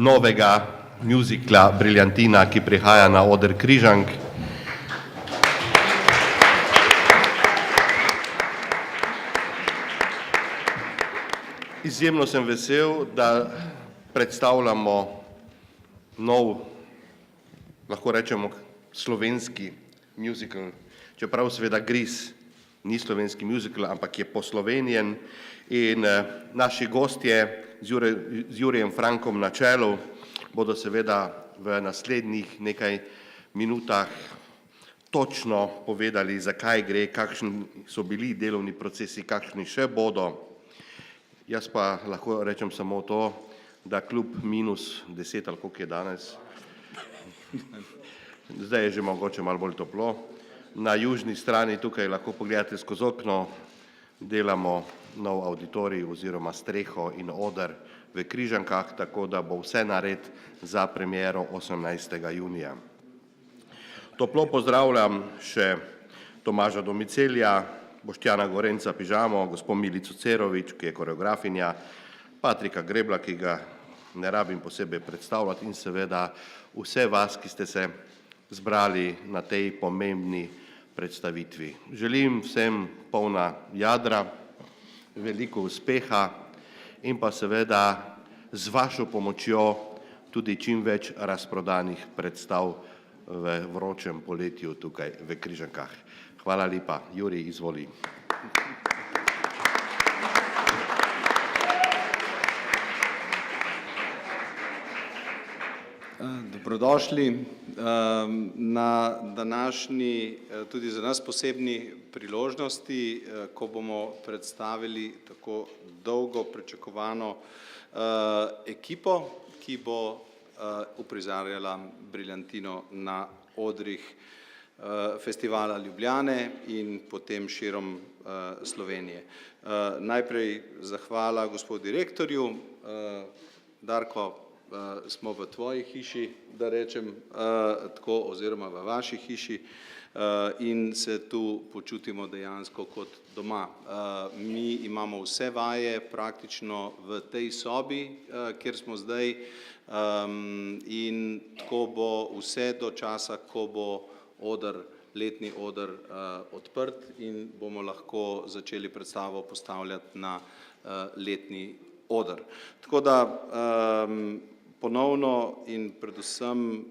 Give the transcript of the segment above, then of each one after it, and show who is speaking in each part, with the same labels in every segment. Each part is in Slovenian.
Speaker 1: Novega muzikla Briljantina, ki prihaja na oder Križank. Izjemno sem vesel, da predstavljamo nov, lahko rečemo, slovenski muzikal, čeprav seveda Gris ni slovenski muzikal, ampak je poslovenjen in naši gostje z Jurijem Frankom na čelu bodo seveda v naslednjih nekaj minutah točno povedali, zakaj gre, kakšni so bili delovni procesi, kakšni še bodo. Jaz pa lahko rečem samo to, da kljub -10 ali koliko je danes, zdaj je že mogoče malo bolj toplo, na južni strani tukaj lahko pogledate skozi okno, delamo nov avditorij oziroma streho in oder v Križankah, tako da bo vse nared za premiero 18. junija. Toplo pozdravljam še Tomaža Domicelja, Boštjana Gorenca Pižamo, gospod Milico Cerovič, ki je koreografinja, Patrika Grebla, ki ga ne rabim posebej predstavljati, in seveda vse vas, ki ste se zbrali na tej pomembni predstavitvi. Želim vsem polna jadra, veliko uspeha in pa seveda z vašo pomočjo tudi čim več razprodanih predstav v vročem poletju tukaj v Križankah. Hvala lepa. Jurij, izvoli.
Speaker 2: Dobrodošli na današnji, tudi za nas posebni priložnosti, ko bomo predstavili tako dolgo pričakovano ekipo, ki bo uprizarjala Briljantino na odrih festivala Ljubljane in potem širom Slovenije. Najprej zahvala gospodu direktorju. Darko, smo v tvoji hiši, da rečem tako, oziroma v vaši hiši, in se tu počutimo dejansko kot doma. Mi imamo vse vaje praktično v tej sobi, kjer smo zdaj, in tako bo vse do časa, ko bo letni oder odprt in bomo lahko začeli predstavo postavljati na letni oder. Tako da ponovno in predvsem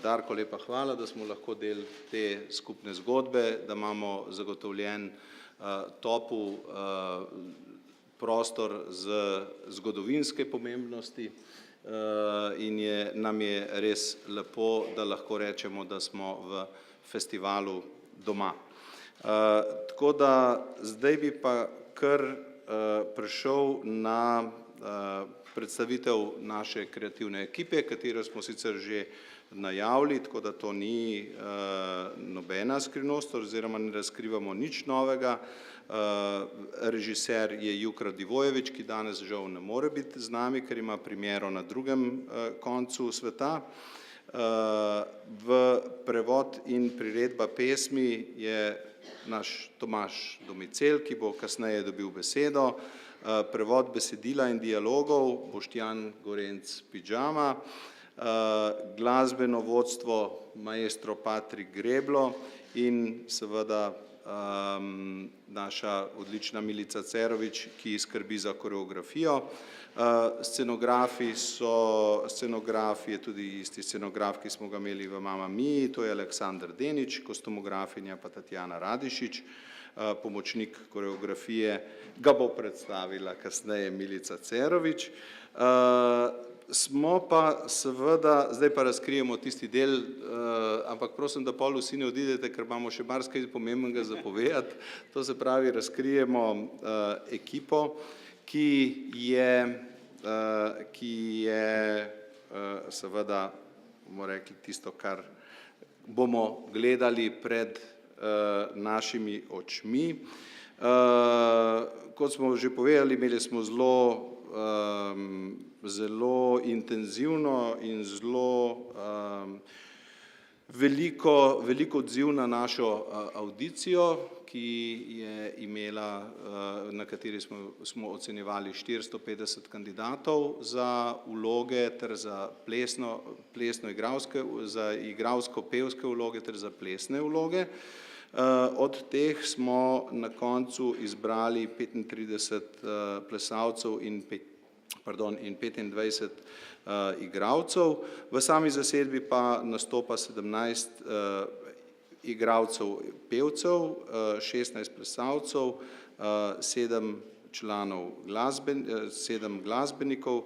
Speaker 2: Darko, lepa hvala, da smo lahko del te skupne zgodbe, da imamo zagotovljen topel prostor z zgodovinske pomembnosti in nam je res lepo, da lahko rečemo, da smo v festivalu doma. Tako da zdaj bi pa kar prišel na predstavitev naše kreativne ekipe, katero smo sicer že najavili, tako da to ni nobena skrivnost oziroma ne razkrivamo nič novega. Režiser je Juk Radivojevič, ki danes žal ne more biti z nami, ker ima premiero na drugem koncu sveta. V prevod in priredba pesmi je naš Tomaž Domicel, ki bo kasneje dobil besedo. Prevod besedila in dialogov Boštjan Gorenc Pidžama. Glasbeno vodstvo maestro Patrik Greblo in seveda naša odlična Milica Cerovič, ki skrbi za koreografijo. Scenograf je tudi isti scenograf, ki smo ga imeli v Mama Miji, to je Aleksandar Denič, kostumografinja pa Tatjana Radišič, pomočnik koreografije ga bo predstavila kasneje Milica Cerovič. Smo pa seveda, zdaj pa razkrijemo tisti del, ampak prosim, da pol vsi ne odidete, ker imamo še marsikaj pomembnega za povedati. To se pravi, razkrijemo ekipo, ki je seveda, bomo rekli, tisto, kar bomo gledali pred našimi očmi. Kot smo že povedali, imeli smo zelo intenzivno in zelo veliko odziv na našo avdicijo, ki je imela, na kateri smo ocenjevali 450 kandidatov za vloge ter za igralsko-pevske vloge ter za plesne vloge. Od teh smo na koncu izbrali 35 plesalcev in 25 igralcev. V sami zasedbi pa nastopa 17 igralcev pevcev, 16 plesalcev, 7 glasbenikov,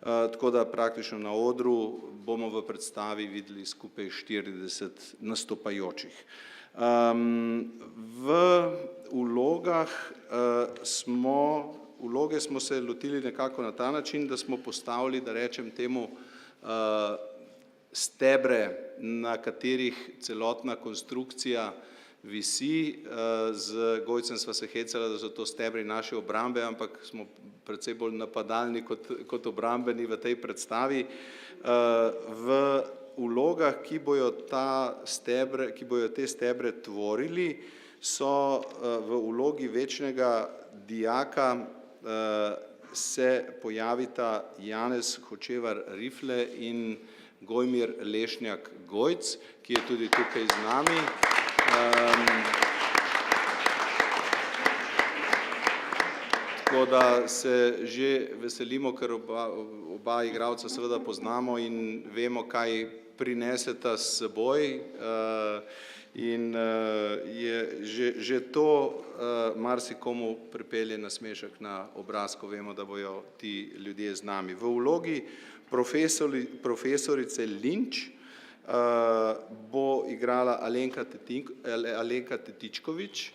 Speaker 2: tako da praktično na odru bomo v predstavi videli skupaj 40 nastopajočih. V vloge smo se lotili nekako na ta način, da smo postavili, da rečem temu, stebre, na katerih celotna konstrukcija visi. Z Gojcem sva se hecala, da so to stebri naše obrambe, ampak smo precej bolj napadalni kot obrambeni v tej predstavi. V vlogah, ki bojo te stebre tvorili, so v vlogi večnega dijaka se pojavita Janez Hočevar Rifle in Gojmir Lešnjak Gojc, ki je tudi tukaj z nami. Tako da se že veselimo, ker oba igralca seveda poznamo in vemo, kaj prineseta s seboj, in je že to marsikomu pripelje nasmešek na obraz, ko vemo, da bojo ti ljudje z nami. V vlogi profesorice Linč bo igrala Alenka Tetičkovič.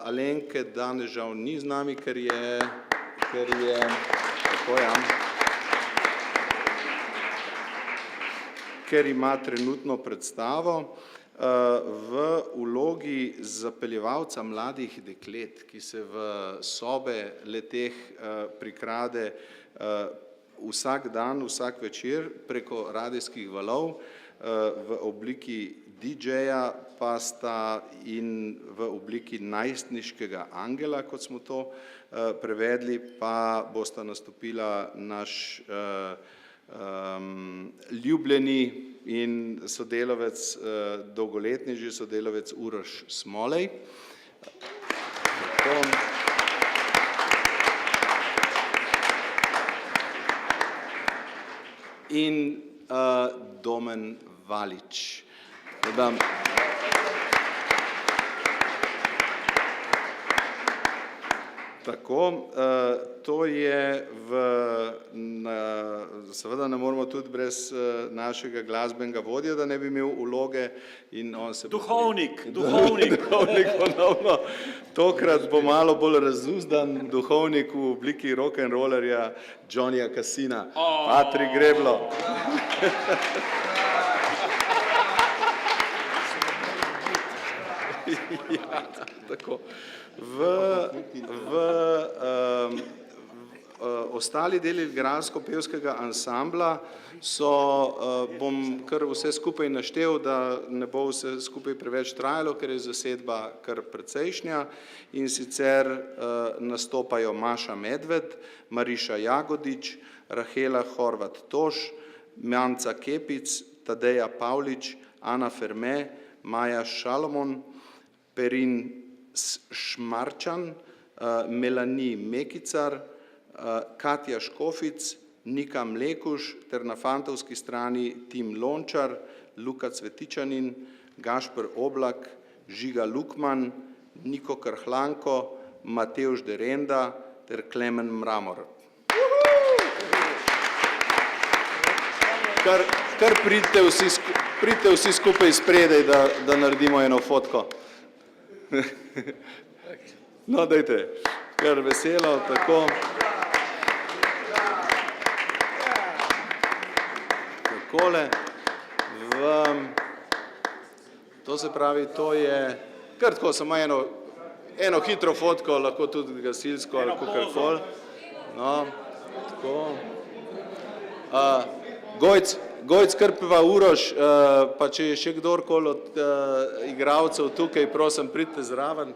Speaker 2: Alenke danes žal ni z nami, ker ima trenutno predstavo. v vlogi zapeljevalca mladih deklet, ki se v sobe le-teh prikrade vsak dan, vsak večer preko radijskih valov, v obliki DJ-ja pa sta in v obliki najstniškega angela, kot smo to prevedli, pa bosta nastopila naš ljubljeni in sodelavec, dolgoletni že sodelavec Uroš Smolej. In Domen Valič. Tako, to je seveda ne moramo tudi brez našega glasbenega vodja, da ne bi imel vloge in on se...
Speaker 3: Duhovnik.
Speaker 2: Duhovnik ponovno. Tokrat bo malo bolj razuzdan duhovnik v obliki rock'n'rollerja Johnnyja Cassina. Patrik Greblo. Ja, tako. Ostali deli igralsko-pevskega ansambla so, bom kar vse skupaj naštel, da ne bo vse skupaj preveč trajalo, ker je zasedba kar precejšnja, in sicer nastopajo Maša Medved, Mariša Jagodič, Rahela Horvat Toš, Manca Kepic, Tadeja Pavlič, Ana Ferme, Maja Šalomon, Perin Šmarčan, Melanie Mekicar, Katja Škofic, Nika Mlekuš ter na fantovski strani Tim Lončar, Luka Cvetičanin, Gašper Oblak, Žiga Lukman, Niko Krhlanko, Matevž Derenda ter Klemen Mramor. Kar pridite vsi skupaj spredaj, da naredimo eno fotko. No, dajte, kar veselo, tako. Takole, to se pravi, to je, kar tako, samo eno hitro fotko, lahko tudi gasilsko ali kakorkoli. No, tako. Gojc Krpeva Uroš, pa če je še kdorkoli od igralcev tukaj, prosim, pridite zraven.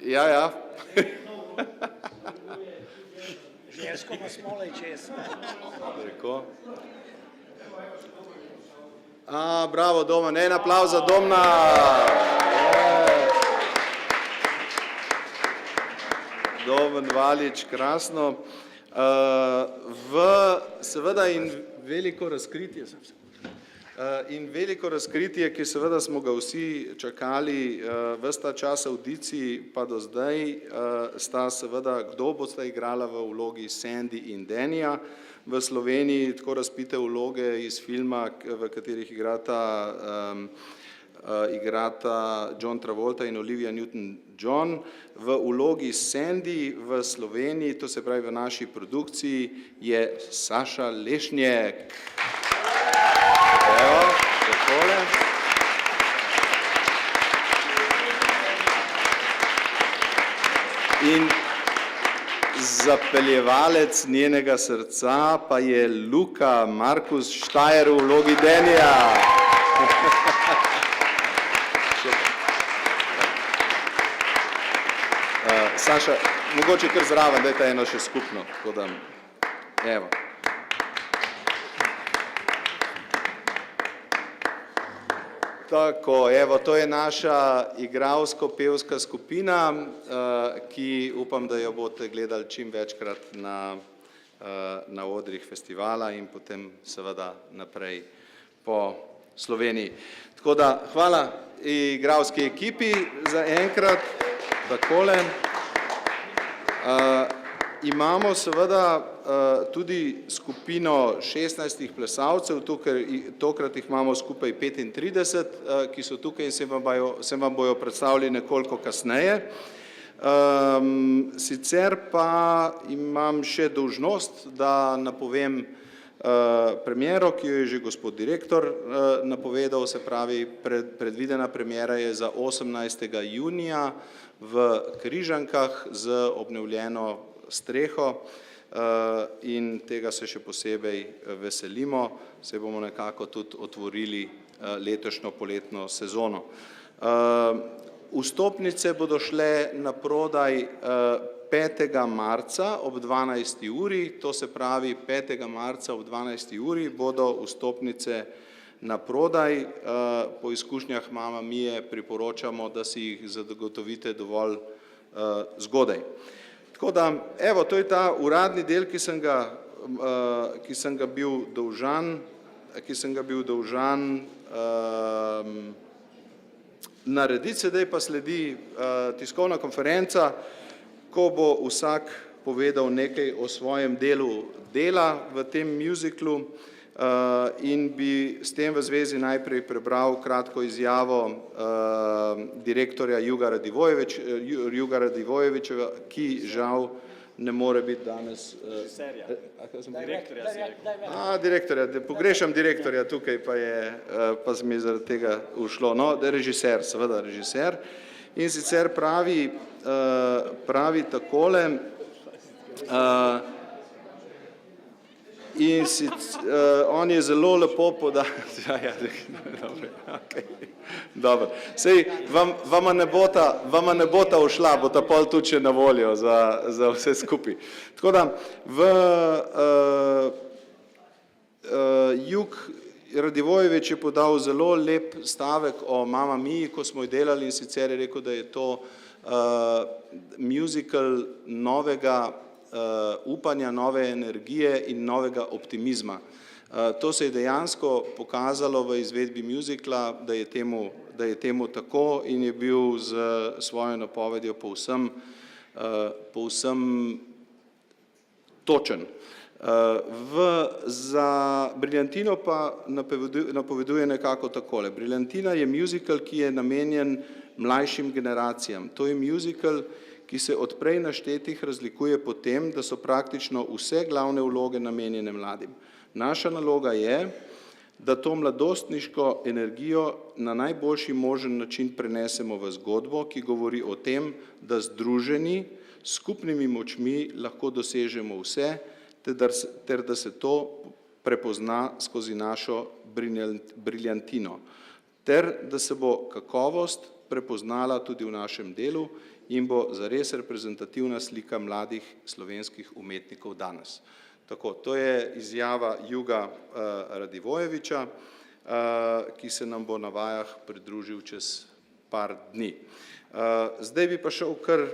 Speaker 2: Ja.
Speaker 3: Žensko pa Smolej čez.
Speaker 2: Tako. Bravo, Domen, en aplavz za Domna. Domen Valič, krasno. Seveda in veliko razkritje, ki seveda smo ga vsi čakali ves ta čas audicij pa do zdaj, sta seveda, kdo bosta igrala v vlogi Sandy in Dannyja v Sloveniji, tako razpite vloge iz filma, v katerih igrata John Travolta in Olivia Newton-John. V vlogi Sandy v Sloveniji, to se pravi v naši produkciji, je Saša Lešnjek. Evo, takole. In zapeljevalec njenega srca pa je Luka Markus Štajer v vlogi Dannyja. Saša, mogoče kar zraven, dajte eno še skupno, tako da, evo. Tako, evo, to je naša igralsko-pevska skupina, ki upam, da jo boste gledali čim večkrat na odrih festivala in potem seveda naprej po Sloveniji. Tako da, hvala igralski ekipi za enkrat, takole. Imamo seveda tudi skupino 16 plesalcev, tokrat jih imamo skupaj 35, ki so tukaj in se vam bojo predstavili nekoliko kasneje. Sicer pa imam še dolžnost, da napovem premiero, ki jo je že gospod direktor napovedal, se pravi, predvidena premiera je za 18. junija v Križankah z obnovljeno streho in tega se še posebej veselimo, se bomo nekako tudi otvorili letošnjo poletno sezono. Vstopnice bodo šle na prodaj 5. marca ob 12. uri, to se pravi 5. marca ob 12. uri bodo vstopnice na prodaj. Po izkušnjah Mama Mie priporočamo, da si jih zagotovite dovolj zgodaj. Tako da, evo, to je ta uradni del, ki sem ga bil dolžan narediti, sedaj pa sledi tiskovna konferenca, ko bo vsak povedal nekaj o svojem delu dela v tem muziklu in bi s tem v zvezi najprej prebral kratko izjavo direktorja Juga Radivojeviča, ki žal ne more biti danes. Direktorja, pogrešam direktorja tukaj, pa mi je zaradi tega ušlo, no, režiser, seveda režiser, in sicer pravi takole, in on je zelo lepo podal, dobro, sej vama ne bota ušla, bota pol tudi še na voljo za vse skupaj. Tako da Jug Radivojevič je podal zelo lep stavek o Mama Mii, ko smo jo delali, in sicer je rekel, da je to muzikal novega upanja, nove energije in novega optimizma. To se je dejansko pokazalo v izvedbi muzikla, da je temu tako in je bil z svojo napovedjo povsem točen. Za Briljantino pa napoveduje nekako takole. Briljantina je muzikal, ki je namenjen mlajšim generacijam. To je muzikal, ki se od prej naštetih razlikuje po tem, da so praktično vse glavne vloge namenjene mladim. Naša naloga je, da to mladostniško energijo na najboljši možen način prenesemo v zgodbo, ki govori o tem, da združeni s skupnimi močmi lahko dosežemo vse, ter da se to prepozna skozi našo briljantino, ter da se bo kakovost prepoznala tudi v našem delu in bo zares reprezentativna slika mladih slovenskih umetnikov danes. Tako, to je izjava Juga Radivojeviča, ki se nam bo na vajah pridružil čez par dni. Zdaj bi pa šel kar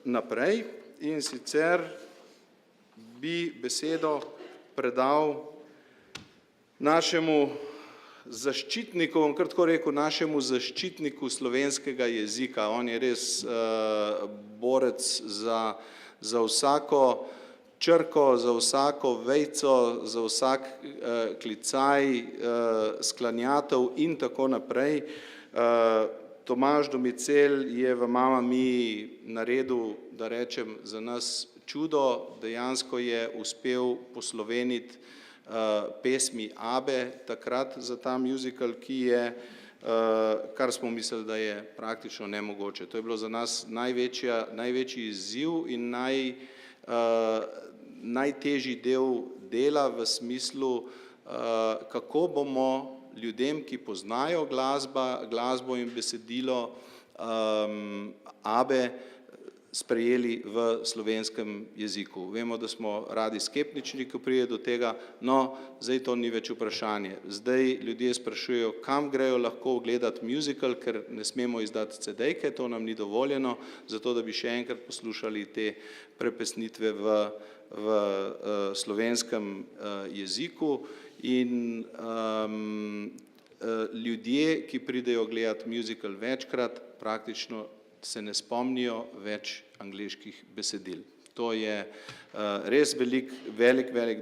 Speaker 2: naprej in sicer bi besedo predal našemu zaščitniku, bom kar tako rekel, našemu zaščitniku slovenskega jezika. On je res borec za vsako črko, za vsako vejco, za vsak klicaj, sklanjatev in tako naprej. Tomaž Domicel je v Mama Mii naredil, da rečem, za nas čudo, dejansko je uspel posloveniti pesmi Abbe takrat za ta muzikal, ki je, kar smo mislili, da je praktično nemogoče. To je bilo za nas največji izziv in najtežji del dela v smislu, kako bomo ljudem, ki poznajo glasbo in besedilo Abbe, sprejeli v slovenskem jeziku. Vemo, da smo radi skeptični, ko pride do tega, no, zdaj to ni več vprašanje. Zdaj ljudje sprašujejo, kam grejo lahko gledati muzikal, ker ne smemo izdati CD-jke, to nam ni dovoljeno, zato da bi še enkrat poslušali te prepesnitve v slovenskem jeziku in ljudje, ki pridejo gledati muzikal večkrat, praktično se ne spomnijo več angleških besedil. To je res velik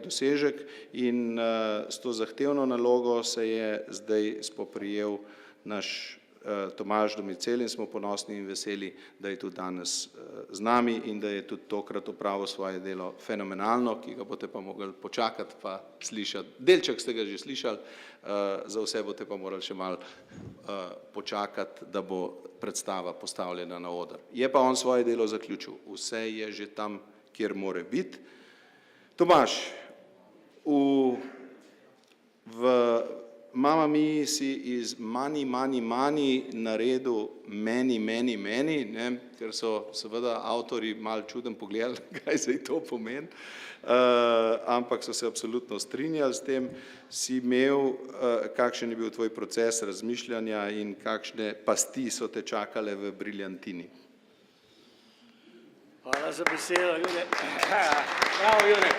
Speaker 2: dosežek in s to zahtevno nalogo se je zdaj spoprijel naš Tomaž Domicel in smo ponosni in veseli, da je tudi danes z nami in da je tudi tokrat opravil svoje delo fenomenalno, ki ga boste pa mogli počakati pa slišati. Delček ste ga že slišali, za vse boste pa morali še malo počakati, da bo predstava postavljena na oder. Je pa on svoje delo zaključil, vse je že tam, kjer more biti. Tomaž, v Mamma Mia si iz Money naredil meni, ne, ker so seveda avtorji malo čuden pogledali, kaj zdaj to pomeni, ampak so se absolutno strinjali s tem. Si imel, kakšen je bil tvoj proces razmišljanja in kakšne pasti so te čakale v Briljantini?
Speaker 3: Hvala za besedo, Jure. Bravo, Jure.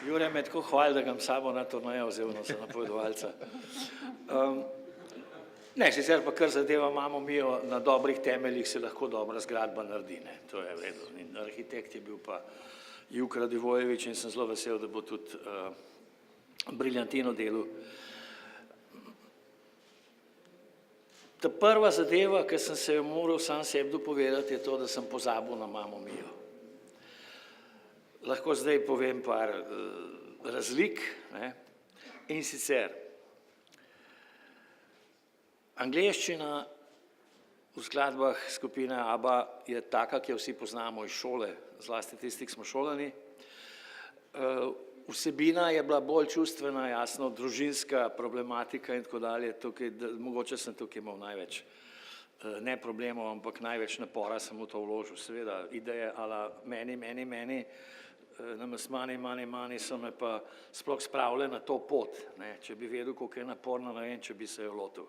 Speaker 3: Jure me tako hvali, da ga imam sabo na turnejo vzel za napovedovalca. Ne, sicer pa kar zadeva Mammo Mio, na dobrih temeljih se lahko dobra zgradba naredi, ne, to je v redu. In arhitekt je bil pa Juk Radivojevič in sem zelo vesel, da bo tudi Briljantino delal. Ta prva zadeva, ki sem se jo moral sam sebi dopovedati, je to, da sem pozabil na Mammo Mio. Lahko zdaj povem par razlik, ne, in sicer angleščina v skladbah skupine ABBA je taka, ki jo vsi poznamo iz šole, zlasti tisti, ki smo šolani. Vsebina je bila bolj čustvena, jasno, družinska problematika in tako dalje, mogoče sem tukaj imel največ, ne problemov, ampak največ napora sem v to vložil, seveda ideje ala meni, namesto mani so me pa sploh spravile na to pot, ne, če bi vedel, koliko je naporno, ne vem, če bi se jo lotil.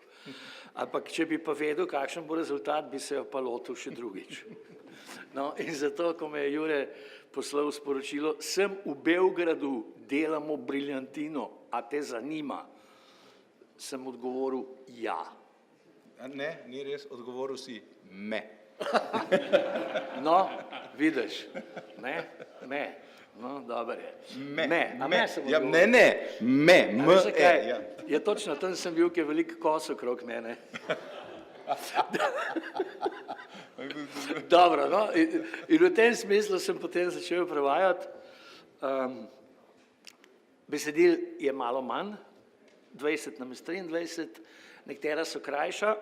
Speaker 3: Ampak če bi pa vedel, kakšen bo rezultat, bi se jo pa lotil še drugič. No, in zato, ko me je Jure poslal sporočilo, sem v Beogradu, delamo Briljantino, a te zanima, sem odgovoril ja.
Speaker 2: Ne, ni res, odgovoril si me.
Speaker 3: No, vidiš, ne, no, dobro je. Je točno, tam sem bil, ki je veliko kos okrog mene. Dobro, no, in v tem smislu sem potem začel prevajati. Besedil je malo manj, 20 namesto 23, nekatera so krajša,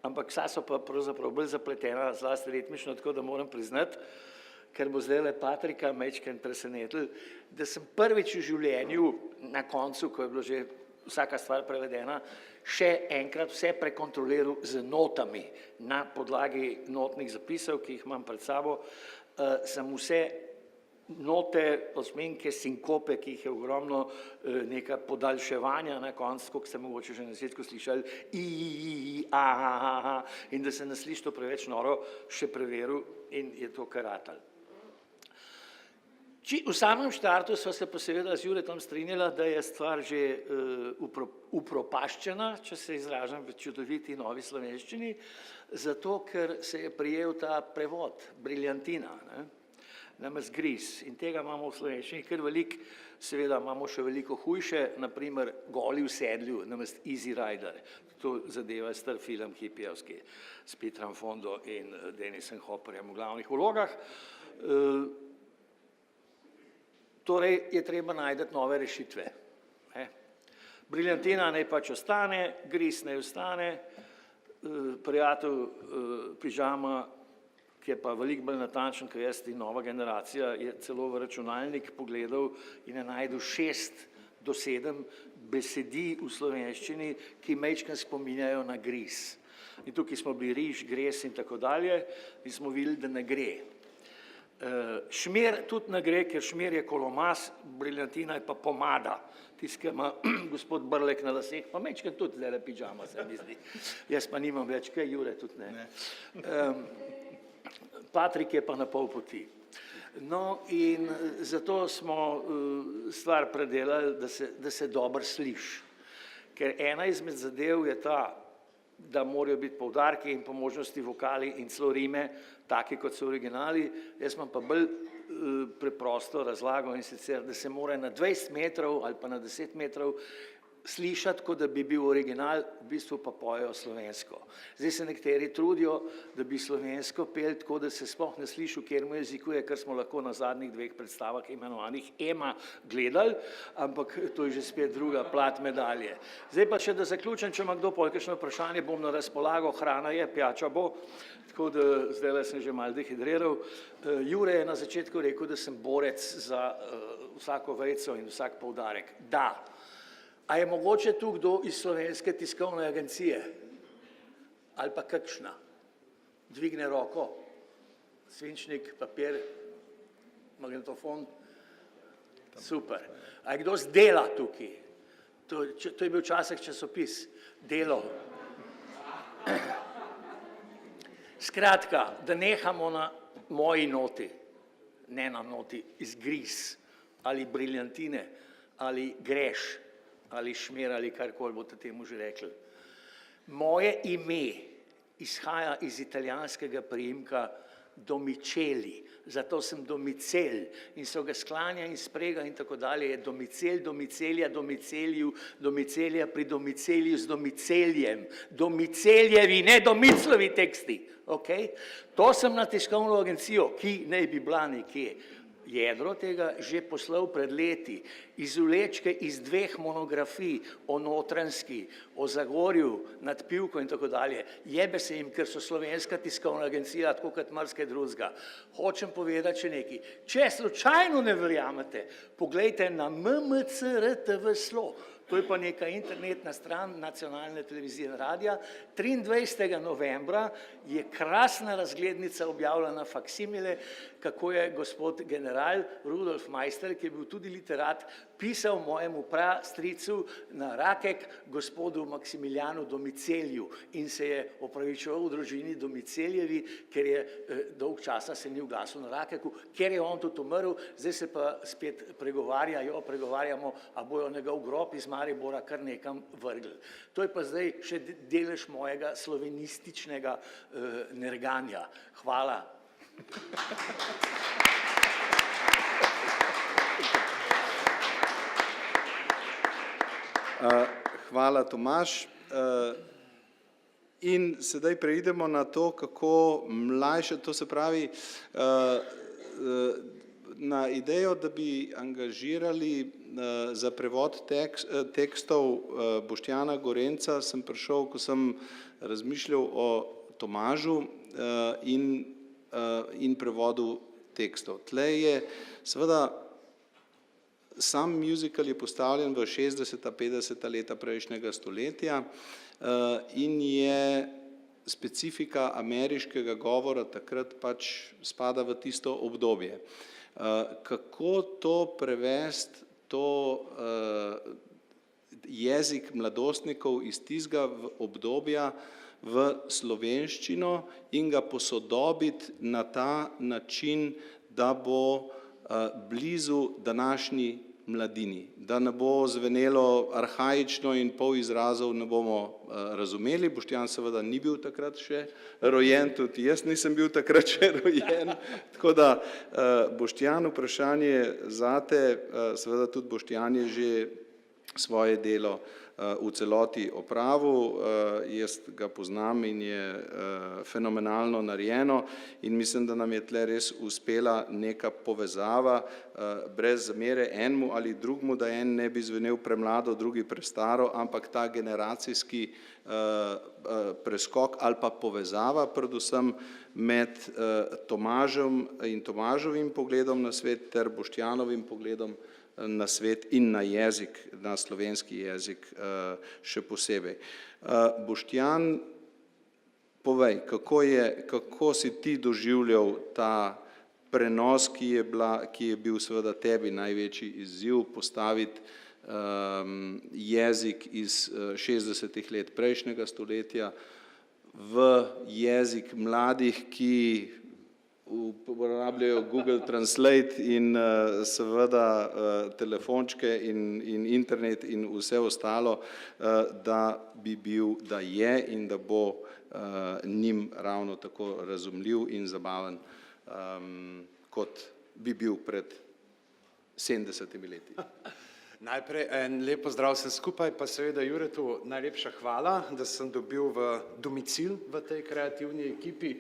Speaker 3: ampak vsa so pa pravzaprav bolj zapletena, zlasti ritmično, tako da moram priznati, ker bo zdajle Patrika majčkeno presenetil, da sem prvič v življenju na koncu, ko je bilo že vsaka stvar prevedena, še enkrat vse prekontroliral z notami na podlagi notnih zapisov, ki jih imam pred sabo, sem vse note, osminke, sinkope, ki jih je ogromno, neka podaljševanja na koncu, kot ste mogoče že na začetku slišali, in da se ne sliši to preveč noro, še preveril in je to karatal. V samem štartu sva se pa seveda z Juretom strinjala, da je stvar že upropaščena, če se izražam v čudoviti novi slovenščini, zato ker se je prijel ta prevod, Briljantina, namesto Gris, in tega imamo v slovenščini kar veliko, seveda imamo še veliko hujše, naprimer Goli v sedlju, namesto Easy Rider, to zadeva star film hipijevski, s Petrom Fondo in Denisom Hopperjem v glavnih vlogah. Torej je treba najti nove rešitve. Briljantina naj pač ostane, Gris naj ostane, prijatelj Pižama, ki je pa veliko bolj natančen, kot jaz in nova generacija, je celo v računalnik pogledal in je našel 6 do 7 besedil v slovenščini, ki majčkeno spominjajo na Gris. In tukaj smo bili riž, gres in tako dalje in smo videli, da ne gre. Šmer tudi ne gre, ker šmer je kolomaz, Briljantina je pa pomada. Tisti, ki ima gospod Brlek na laseh, pa majčkeno tudi zdajle Pižama, se mi zdi. Jaz pa nimam več, kaj Jure tudi ne. Patrik je pa na pol poti. No, in zato smo stvar predelali, da se dobro sliši. Ker ena izmed zadev je ta, da morajo biti poudarki in po možnosti vokali in celo rime, taki kot so originali. Jaz imam pa bolj preprosto razlago in sicer, da se mora na 20 metrov ali pa na 10 metrov slišati, kot da bi bil original, v bistvu pa pojejo slovensko. Zdaj se nekateri trudijo, da bi slovensko peli tako, da se sploh ne sliši, v katerem jeziku je, kar smo lahko na zadnjih 2 predstavah imenovanih EMA gledali, ampak to je že spet druga plat medalje. Zdaj pa še da zaključim, če ima kdo pol kakšno vprašanje, bom na razpolago, hrana je, pijača bo, tako da zdajle sem že malo dehidriral. Jure je na začetku rekel, da sem borec za vsako vejico in vsak poudarek. Da. A je mogoče tu kdo iz Slovenske tiskovne agencije? Ali pa kakšna? Dvigne roko. Svinčnik, papir, magnetofon. Super. A je kdo z Dela tukaj? To je bil včasih časopis. Delo. Skratka, da nehamo na moji noti, ne na noti izgris ali briljantine ali greš ali šmer ali karkoli boste temu že rekli. Moje ime izhaja iz italijanskega priimka Domiceli, zato sem Domicel in so ga sklanja in sprega in tako dalje, je Domicel, Domicelja, Domicelju, Domicelja pri Domicelju z Domiceljem, Domiceljevi, ne Domiclovi teksti, ok? To sem na tiskovno agencijo, ki naj bi bila nekje. Jedro tega že poslal pred leti, izvlečke iz 2 monografij o Notranjski, o Zagorju, nad Pivko in tako dalje. Jebe se jim, ker so Slovenska tiskovna agencija, tako kot marsikaj drugega. Hočem povedati še nekaj. Če slučajno ne verjamete, poglejte na MMCRTV Slo. To je pa neka internetna stran nacionalne televizije in radia. 23. novembra je krasna razglednica objavljena faksimile, kako je gospod general Rudolf Meister, ki je bil tudi literat, pisal mojemu prastricu na Rakek, gospodu Maksimiljanu Domicelju in se je opravičeval v družini Domiceljevi, ker je dolg časa se ni oglasil na Rakeku, ker je on tudi umrl, zdaj se pa spet pregovarjamo, a bojo njegov grob iz Maribora kar nekam vrgli. To je pa zdaj še delež mojega slovenističnega nerganja. Hvala.
Speaker 2: Hvala, Tomaž. In sedaj preidemo na to, kako mlajše, to se pravi, na idejo, da bi angažirali za prevod tekstov Boštjana Gorenca, sem prišel, ko sem razmišljal o Tomažu in prevodu tekstov. Tlej je seveda sam muzikal je postavljen v 60-50 leta prejšnjega stoletja in je specifika ameriškega govora takrat pač spada v tisto obdobje. Kako to prevesti, to jezik mladostnikov iz tistega obdobja v slovenščino in ga posodobiti na ta način, da bo blizu današnji mladini, da ne bo zvenelo arhaično in pol izrazov ne bomo razumeli. Boštjan seveda ni bil takrat še rojen, tudi jaz nisem bil takrat še rojen, tako da Boštjan, vprašanje zate, seveda tudi Boštjan je že svoje delo v celoti opravil, jaz ga poznam in je fenomenalno narejeno in mislim, da nam je tle res uspela neka povezava, brez zamere enemu ali drugemu, da en ne bi zvenel premlado, drugi prestaro, ampak ta generacijski preskok ali pa povezava predvsem med Tomažem in Tomaževim pogledom na svet ter Boštjanovim pogledom na svet in na jezik, na slovenski jezik še posebej. Boštjan, povej, kako si ti doživljal ta prenos, ki je bil seveda tebi največji izziv, postaviti jezik iz 60 let prejšnjega stoletja v jezik mladih, ki uporabljajo Google Translate in seveda telefončke in internet in vse ostalo, da bi bil, da je in da bo njim ravno tako razumljiv in zabaven, kot bi bil pred 70 leti.
Speaker 4: Najprej en lep pozdrav vsem skupaj, pa seveda Juretu najlepša hvala, da sem dobil v domicil v tej kreativni ekipi.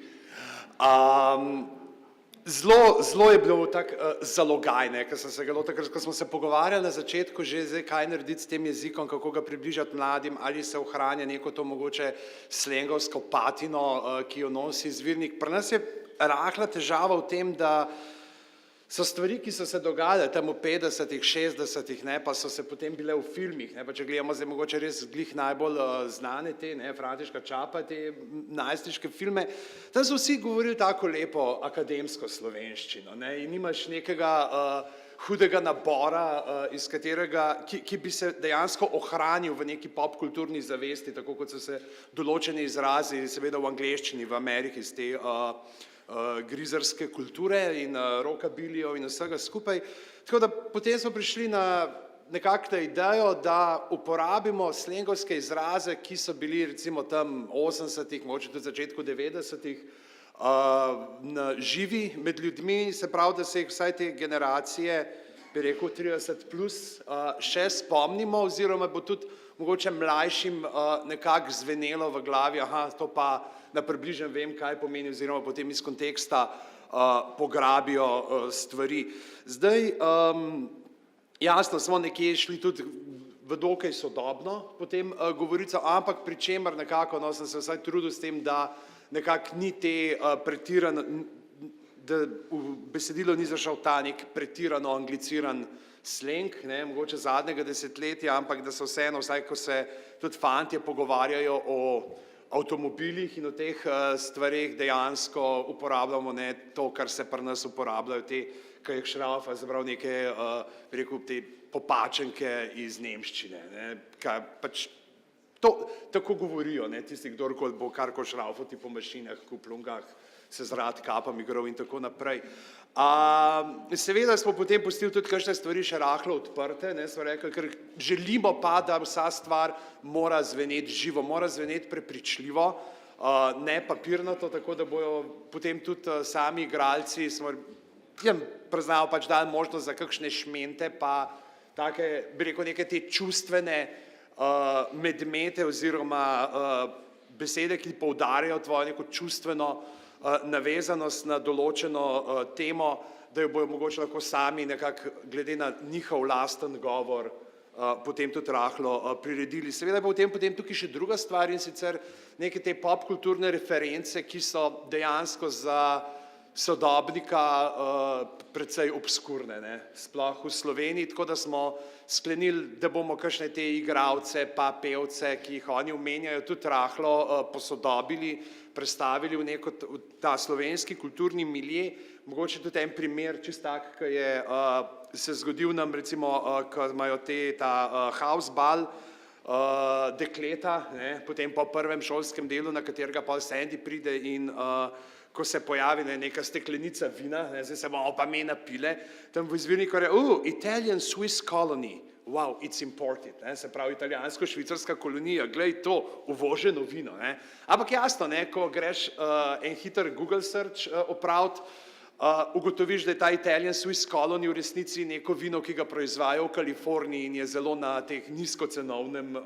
Speaker 4: Zelo je bilo tako zalogaj, ker sem se ga lotil, ko smo se pogovarjali na začetku že zdaj, kaj narediti s tem jezikom, kako ga približati mladim, ali se ohranja neko to mogoče slengovsko patino, ki jo nosi izvirnik. Pri nas je rahla težava v tem, da so stvari, ki so se dogajale tam v 50-ih, 60-ih, pa so se potem bile v filmih, pa če gledamo zdaj mogoče res glih najbolj znane te, Františka Čapa, te najstniške filme, tam so vsi govorili tako lepo akademsko slovenščino, in nimaš nekega hudega nabora, iz katerega, ki bi se dejansko ohranil v neki popkulturni zavesti, tako kot so se določeni izrazi, seveda v angleščini, v Ameriki, iz te grizerske kulture in rockabilijev in vsega skupaj. Tako da potem smo prišli na nekakšno idejo, da uporabimo slengovske izraze, ki so bili recimo tam 80-ih, mogoče tudi začetku 90-ih, živi med ljudmi, se pravi, da se jih vsaj te generacije, bi rekel 30 plus, še spomnimo, oziroma bo tudi mogoče mlajšim nekako zvenelo v glavi, aha, to pa na približno vem, kaj pomeni, oziroma potem iz konteksta pograbijo stvari. Zdaj, jasno, smo nekje šli tudi v dokaj sodobno potem govorico, ampak pri čemer nekako, sem se vsaj trudil s tem, da nekako ni te pretirano, da v besedilo ni zašel ta nek pretirano angliciran sleng, mogoče zadnjega desetletja, ampak da so vseeno, vsaj ko se tudi fantje pogovarjajo o avtomobilih in o teh stvareh, dejansko uporabljamo to, kar se pri nas uporabljajo, te kajšraufe, se pravi neke, bi rekel, te popačenke iz nemščine, kaj pač tako govorijo, tisti, kdorkoli bo karkoli šraufati po mašinah, kuplungah, se z radkapam igral in tako naprej. Seveda smo potem pustili tudi kakšne stvari še rahlo odprte, smo rekli, ker želimo pa, da vsa stvar mora zveneti živo, mora zveneti prepričljivo, ne papirnato, tako da bojo potem tudi sami igralci, smo jim priznal pač dali možnost za kakšne šmente, pa take, bi rekel, neke te čustvene medmete oziroma besede, ki poudarjajo tvojo neko čustveno navezanost na določeno temo, da jo bojo mogoče lahko sami nekako glede na njihov lasten govor potem tudi rahlo priredili. Seveda je potem tukaj še druga stvar in sicer neke te popkulturne reference, ki so dejansko za sodobnika precej obskurne, sploh v Sloveniji, tako da smo sklenili, da bomo kakšne te igralce pa pevce, ki jih oni omenjajo, tudi rahlo posodobili, prestavili v neko ta slovenski kulturni milje. Mogoče tudi en primer, čist tak, ki je se zgodil nam, recimo, ko imajo ta house ball dekleta, potem po prvem šolskem delu, na katerega pa Sandy pride in ko se pojavi neka steklenica vina, zdaj se bomo pa me napile, tam v izvirniku reče, Italian Swiss colony, wow, it's imported, se pravi italijansko-švicarska kolonija, glej to, uvoženo vino. Ampak jasno, ko greš en hiter Google search opraviti, ugotoviš, da je ta Italian Swiss colony v resnici neko vino, ki ga proizvajajo v Kaliforniji in je zelo na teh nizkocenovnem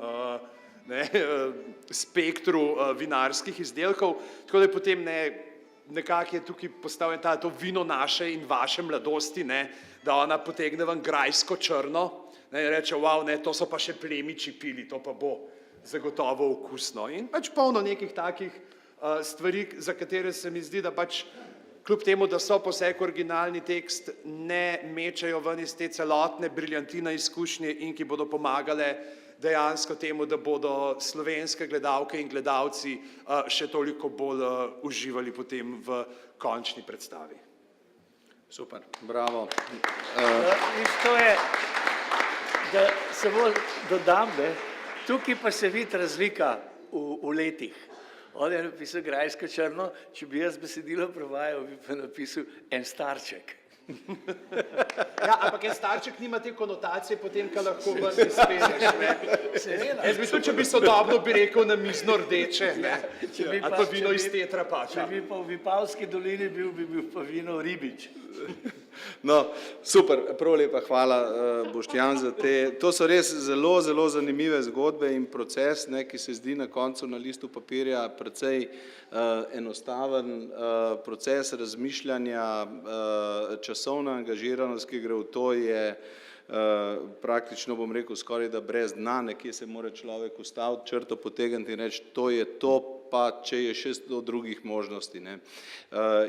Speaker 4: spektru vinarskih izdelkov, tako da je potem nekako je tukaj postavljen to vino naše in vaše mladosti, da ona potegne ven grajsko črno in reče, wow, to so pa še plemiči pili, to pa bo zagotovo okusno. In pač polno nekih takih stvari, za katere se mi zdi, da pač kljub temu, da so poseg originalni tekst, ne mečejo ven iz te celotne briljantine izkušnje in ki bodo pomagale dejansko temu, da bodo slovenske gledalke in gledalci še toliko bolj uživali potem v končni predstavi.
Speaker 2: Super, bravo.
Speaker 3: To je, da samo dodam, tukaj pa se vidi razlika v letih. On je napisal grajsko črno, če bi jaz besedilo prevajal, bi pa napisal en starček.
Speaker 4: Ja, ampak en starček nima te konotacije potem, ko lahko ven izpelješ. Jaz bi tudi, če bi sodobno bi rekel na mizno rdeče, ali pa vino iz Tetra Pača.
Speaker 3: Če bi pa v Vipavski dolini bil, bi bil pa vino Ribič.
Speaker 2: No, super, prav lepa hvala, Boštjan, za te. To so res zelo, zelo zanimive zgodbe in proces, ne, ki se zdi na koncu na listu papirja precej enostaven proces razmišljanja, časovna angažiranost, ki gre v to, je praktično, bom rekel, skoraj da brez dna, nekje se mora človek ustaviti, črto potegniti in reči, to je to, pa če je še 100 drugih možnosti, ne.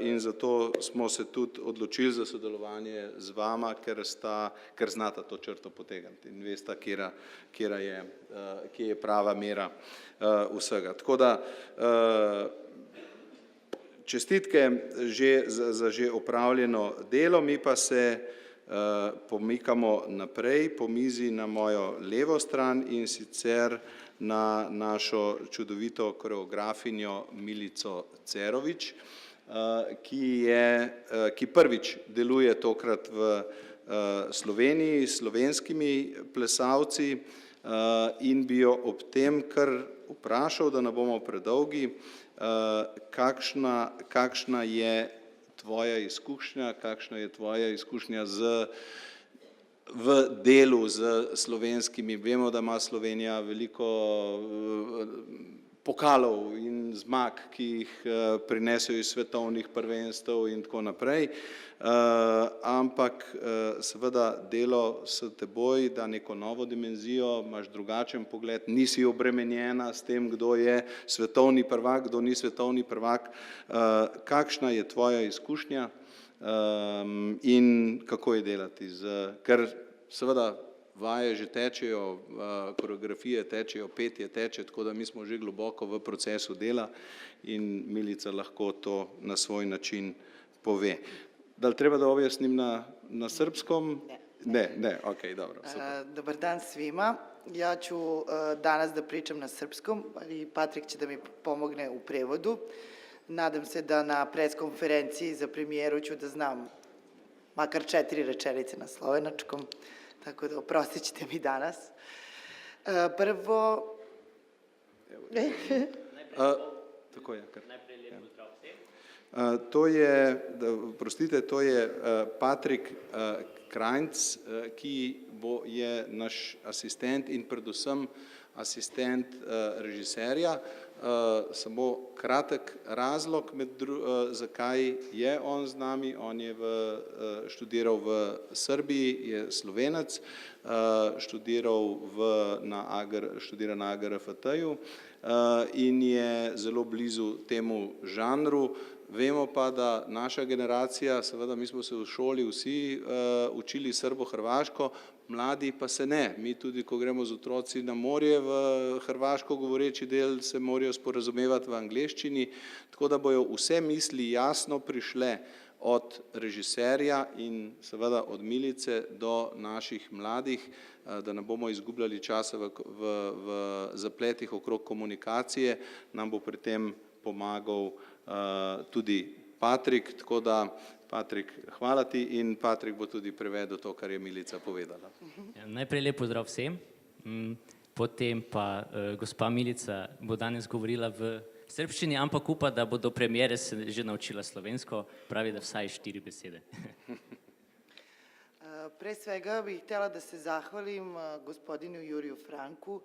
Speaker 2: In zato smo se tudi odločili za sodelovanje z vama, ker znata to črto potegniti in vesta, kje je prava mera vsega. Tako da čestitke za že opravljeno delo, mi pa se pomikamo naprej po mizi na mojo levo stran in sicer na našo čudovito koreografinjo Milico Cerovič, ki prvič deluje tokrat v Sloveniji s slovenskimi plesalci in bi jo ob tem kar vprašal, da ne bomo predolgi, kakšna je tvoja izkušnja, kakšna je tvoja izkušnja v delu z slovenskimi. Vemo, da ima Slovenija veliko pokalov in zmag, ki jih prinesejo iz svetovnih prvenstev in tako naprej, ampak seveda delo s teboj da neko novo dimenzijo, imaš drugačen pogled, nisi obremenjena s tem, kdo je svetovni prvak, kdo ni svetovni prvak. Kakšna je tvoja izkušnja in kako je delati, ker seveda vaje že tečejo, koreografije tečejo, petje teče, tako da mi smo že globoko v procesu dela in Milica lahko to na svoj način pove. Da li treba da objasnim na srpskom? Ne, ok, dobro.
Speaker 5: Dobar dan svima. Ja ću danas da pričam na srpskom i Patrik će da mi pomogne u prevodu. Nadam se da na preskonferenciji za premijeru ću da znam makar 4 rečenice na slovenačkom, tako da oprostit ćete mi danas. Prvo...
Speaker 2: Tako je, kar. To je, prostite, to je Patrik Krajnc, ki je naš asistent in predvsem asistent režiserja. Samo kratek razlog, zakaj je on z nami. On je študiral v Srbiji, je Slovenec, študira na AGRFT-ju in je zelo blizu temu žanru. Vemo pa, da naša generacija, seveda mi smo se v šoli vsi učili srbo-hrvaško, mladi pa se ne. Mi tudi, ko gremo z otroci na morje, v hrvaško govoreči del se morajo sporazumevati v angleščini, tako da bojo vse misli jasno prišle od režiserja in seveda od Milice do naših mladih, da ne bomo izgubljali časa v zapletih okrog komunikacije, nam bo pri tem pomagal tudi Patrik, tako da Patrik, hvala ti in Patrik bo tudi prevedel to, kar je Milica povedala.
Speaker 6: Najprej lep pozdrav vsem, potem pa gospa Milica bo danes govorila v srbščini, ampak upa, da bo do premiere se že naučila slovensko, pravi, da vsaj 4 besede.
Speaker 5: Pre svega bih htjela da se zahvalim gospodinu Juriju Franku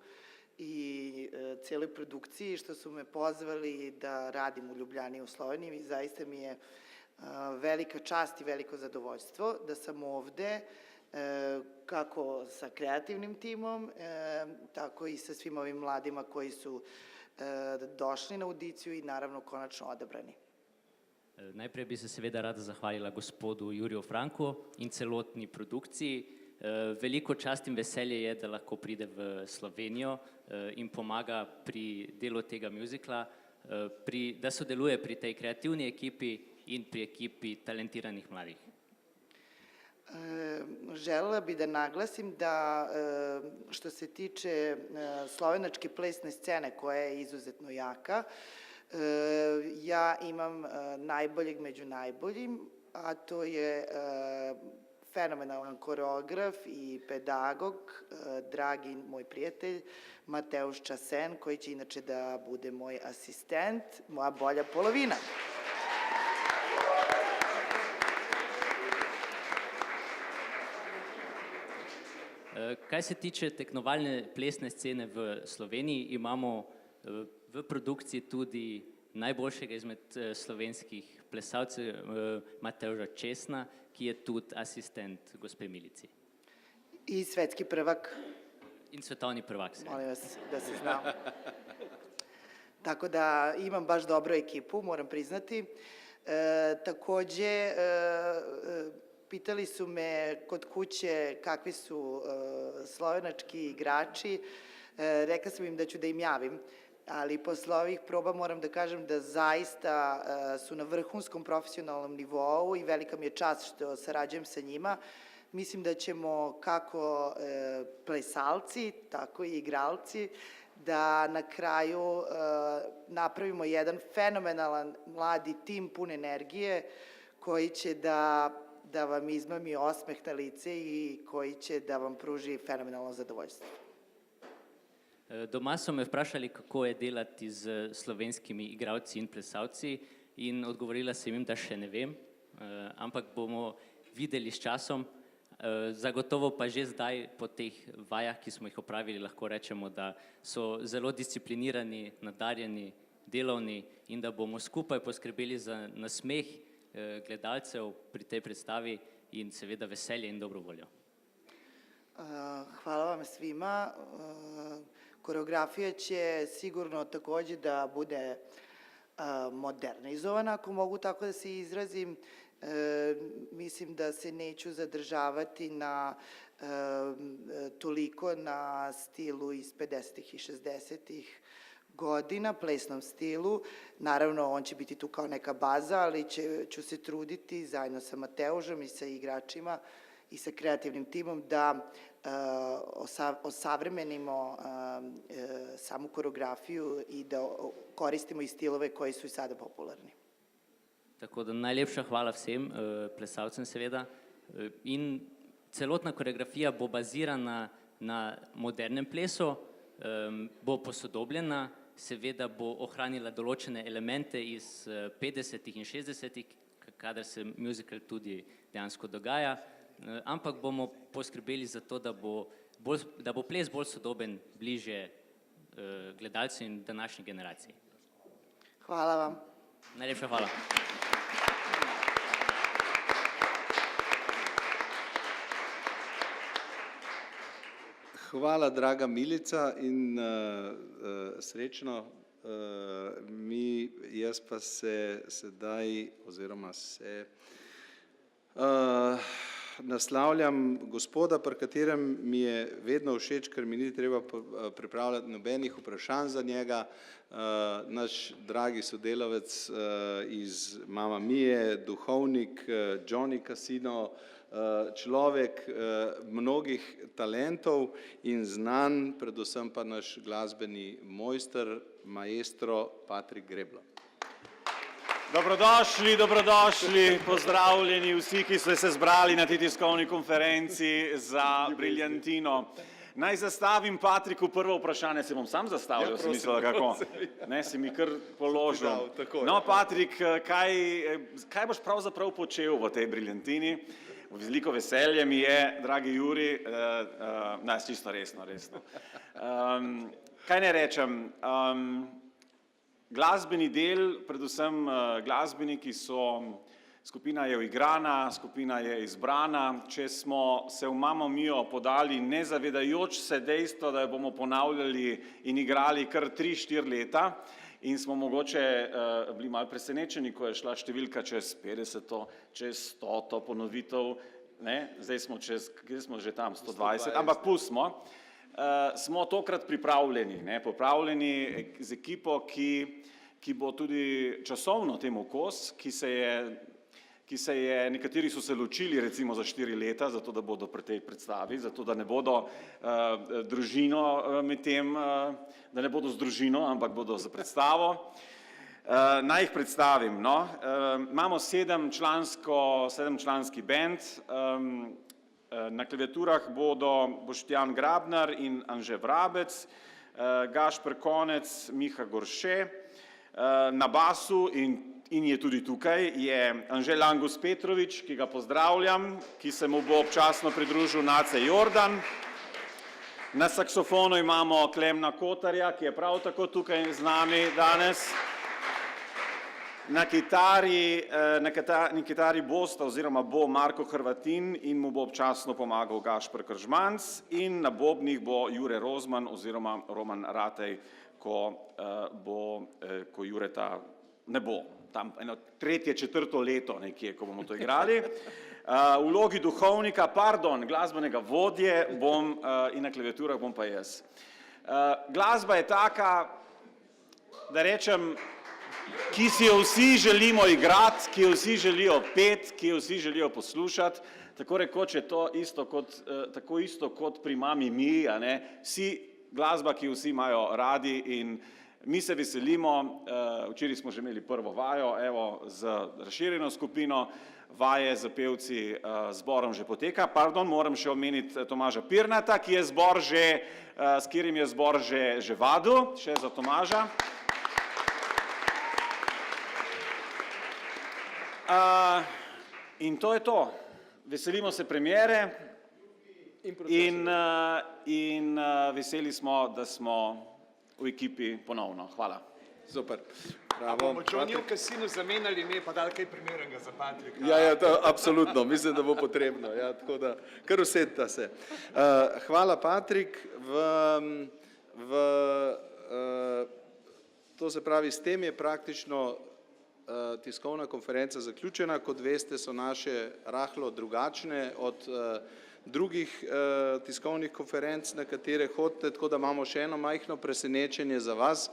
Speaker 5: i cijeloj produkciji što su me pozvali da radim u Ljubljani u Sloveniji i zaista mi je velika čast i veliko zadovoljstvo da sam ovde kako sa kreativnim timom, tako i sa svim ovim mladima koji su došli na audiciju i naravno konačno odabrani.
Speaker 6: Najprej bi se seveda rada zahvalila gospodu Juriju Franku in celotni produkciji. Veliko čast in veselje je, da lahko pride v Slovenijo in pomaga pri delu tega muzikla, da sodeluje pri tej kreativni ekipi in pri ekipi talentiranih mladih.
Speaker 5: Želela bi da naglasim da što se tiče slovenačke plesne scene koja je izuzetno jaka, ja imam najboljeg među najboljim, a to je fenomenalan koreograf i pedagog, dragi moj prijatelj Mateusz Časen, koji će inače da bude moj asistent, moja bolja polovina.
Speaker 6: Kaj se tiče tekmovalne plesne scene v Sloveniji, imamo v produkciji tudi najboljšega izmed slovenskih plesalcev, Matevža Česna, ki je tudi asistent gospe Milici.
Speaker 5: I svetski prvak,
Speaker 6: In svetovni prvak.
Speaker 5: molim vas da se zna. Tako da imam baš dobru ekipu, moram priznati. Takođe, pitali su me kod kuće kakvi su slovenački igrači. Rekla sam im da ću da im javim, ali posle ovih proba moram da kažem da zaista su na vrhunskom profesionalnom nivou i velika mi je čast što sarađujem sa njima. Mislim da ćemo kako plesalci, tako i igralci, da na kraju napravimo jedan fenomenalan mladi tim pun energije koji će da vam izmami osmeh na lice i koji će da vam pruži fenomenalno zadovoljstvo.
Speaker 6: Doma so me vprašali, kako je delati z slovenskimi igralci in plesalci, in odgovorila sem jim, da še ne vem, ampak bomo videli s časom. Zagotovo pa že zdaj po teh vajah, ki smo jih opravili, lahko rečemo, da so zelo disciplinirani, nadarjeni, delovni in da bomo skupaj poskrbeli za nasmeh gledalcev pri tej predstavi in seveda veselje in dobro voljo.
Speaker 5: Hvala vam svima. Koreografija će sigurno takođe da bude modernizovana, ako mogu tako da se izrazim. Mislim da se neću zadržavati toliko na stilu iz 50. i 60. godina, plesnom stilu. Naravno, on će biti tu kao neka baza, ali ću se truditi zajedno sa Mateužom i sa igračima i sa kreativnim timom da osavremenimo samu koreografiju i da koristimo i stilove koji su i sada popularni.
Speaker 6: Tako da najlepša hvala vsem, plesalcem seveda. In celotna koreografija bo bazirana na modernem plesu, bo posodobljena, seveda bo ohranila določene elemente iz 50. in 60. kadar se musical tudi dejansko dogaja, ampak bomo poskrbeli za to, da bo ples bolj sodoben, bliže gledalcem in današnji generaciji.
Speaker 5: Hvala vam.
Speaker 6: Najlepša hvala.
Speaker 2: Hvala, draga Milica, in srečno. Jaz pa se sedaj oziroma se naslavljam gospoda, pri katerem mi je vedno všeč, ker mi ni treba pripravljati nobenih vprašanj za njega. Naš dragi sodelavec iz Mamma Mie, duhovnik Johnny Casino, človek mnogih talentov in znan, predvsem pa naš glasbeni mojster, maestro Patrik Greblo.
Speaker 7: Dobrodošli, dobrodošli, pozdravljeni vsi, ki ste se zbrali na tej tiskovni konferenci za Briljantino. Naj zastavim Patriku prvo vprašanje, se bom sam zastavljal, sem mislil, kako? Ne, si mi kar položil. No, Patrik, kaj boš pravzaprav počel v tej Briljantini? Veliko veselje mi je, dragi Juri, čisto resno. Kaj ne rečem? Glasbeni del, predvsem glasbeniki skupina je uigrana, skupina je izbrana. Če smo se v Mammo Mio podali, ne zavedajoč se dejstva, da jo bomo ponavljali in igrali kar 3-4 leta, in smo mogoče bili malo presenečeni, ko je šla številka čez 50, čez 100 ponovitev, zdaj smo že tam 120, ampak pustimo. Smo tokrat pripravljeni z ekipo, ki bo tudi časovno temu kos, nekateri so se ločili recimo za 4 leta, zato da bodo pri tej predstavi, zato da ne bodo da ne bodo z družino, ampak bodo za predstavo. Naj jih predstavim. Imamo 7-članski band. Na klaviaturah bodo Boštjan Grabnar in Anže Vrabec, Gašper Konec, Miha Gorše. Na basu, in je tudi tukaj, je Anže Langus Petrovič, ki ga pozdravljam, ki se mu bo občasno pridružil Nace Jordan. Na saksofonu imamo Klemna Kotarja, ki je prav tako tukaj z nami danes. Na kitari bosta oziroma bo Marko Hrvatin in mu bo občasno pomagal Gašper Kržmanc in na bobnih bo Jure Rozman oziroma Roman Ratej, ko Jureta ne bo. Tam eno tretje, četrto leto nekje, ko bomo to igrali. V vlogi duhovnika, glasbenega vodje bom in na klaviaturah bom pa jaz. Glasba je taka, da rečem, ki si jo vsi želimo igrati, ki jo vsi želijo peti, ki jo vsi želijo poslušati, tako rekoč je to tako isto kot pri Mami Mi, a ne, glasba, ki jo vsi imajo radi in mi se veselimo, včeraj smo že imeli prvo vajo, evo, z razširjeno skupino, vaje z pevci zborom že poteka, moram še omeniti Tomaža Pirnata, s katerim je zbor že vadil, še za Tomaža. In to je to. Veselimo se premiere in veseli smo, da smo v ekipi ponovno. Hvala.
Speaker 2: Super.
Speaker 4: A bomo Johnny v Casinu zamenjali ime, pa dali kaj primernega za Patrika?
Speaker 2: Ja, to absolutno, mislim, da bo potrebno, ja, tako da kar usedta se. Hvala, Patrik. To se pravi, s tem je praktično tiskovna konferenca zaključena. Kot veste, so naše rahlo drugačne od drugih tiskovnih konferenc, na katere hodite, tako da imamo še eno majhno presenečenje za vas.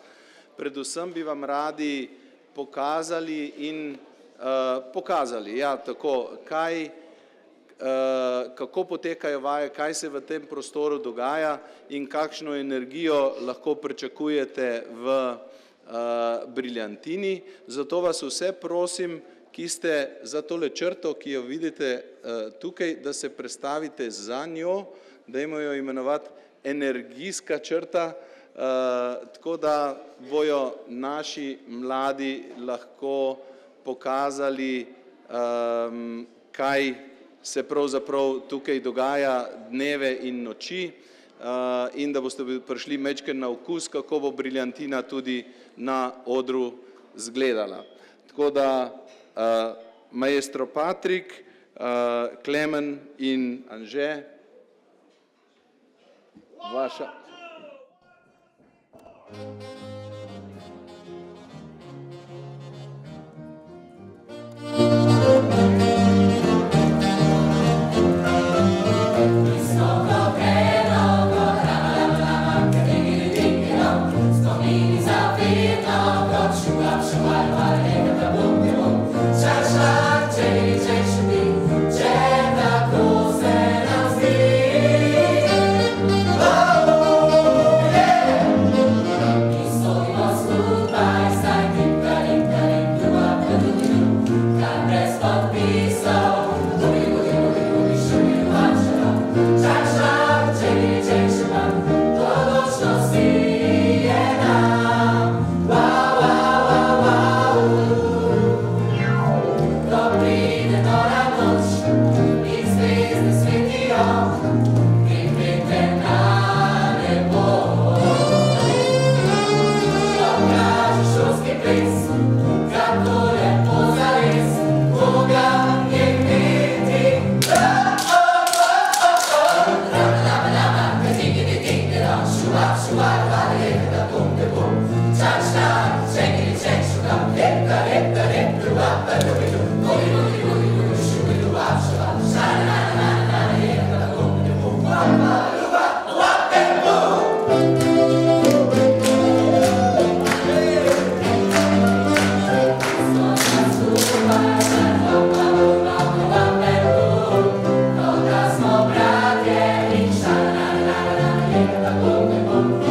Speaker 2: Predvsem bi vam radi pokazali, kako potekajo vaje, kaj se v tem prostoru dogaja in kakšno energijo lahko pričakujete v Briljantini. Zato vas vse prosim, ki ste za tole črto, ki jo vidite tukaj, da se prestavite za njo, dajmo jo imenovati energijska črta, tako da bojo naši mladi lahko pokazali, kaj se pravzaprav tukaj dogaja dneve in noči in da boste prišli majčkeno na okus, kako bo Briljantina tudi na odru izgledala. Tako da maestro Patrik, Klemen in Anže, vaša.
Speaker 8: Boom, boom.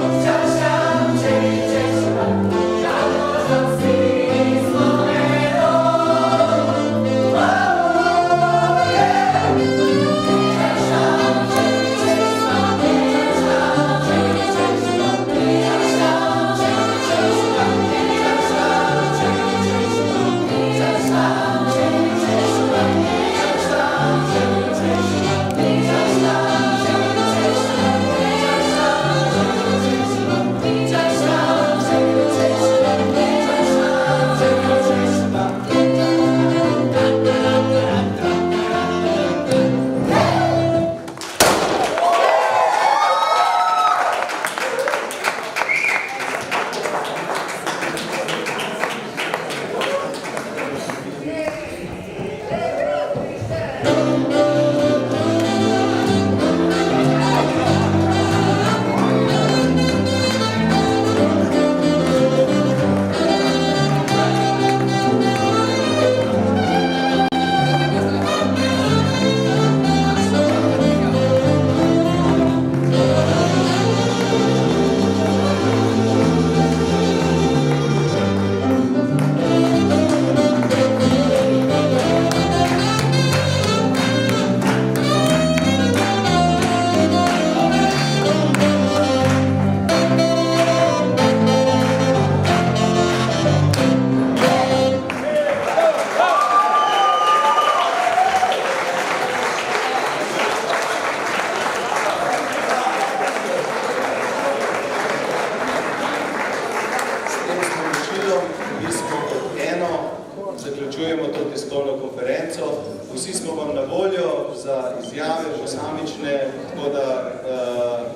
Speaker 8: tako da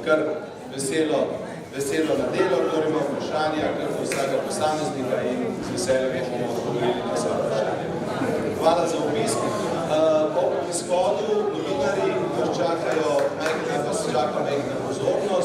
Speaker 8: kar veselo na delo, kdo ima vprašanja, kar do vsega posameznika in z veseljem bomo odgovorili na vse vprašanje. Hvala za obisk. Po izhodu novinarji vas čaka majhna pozornost.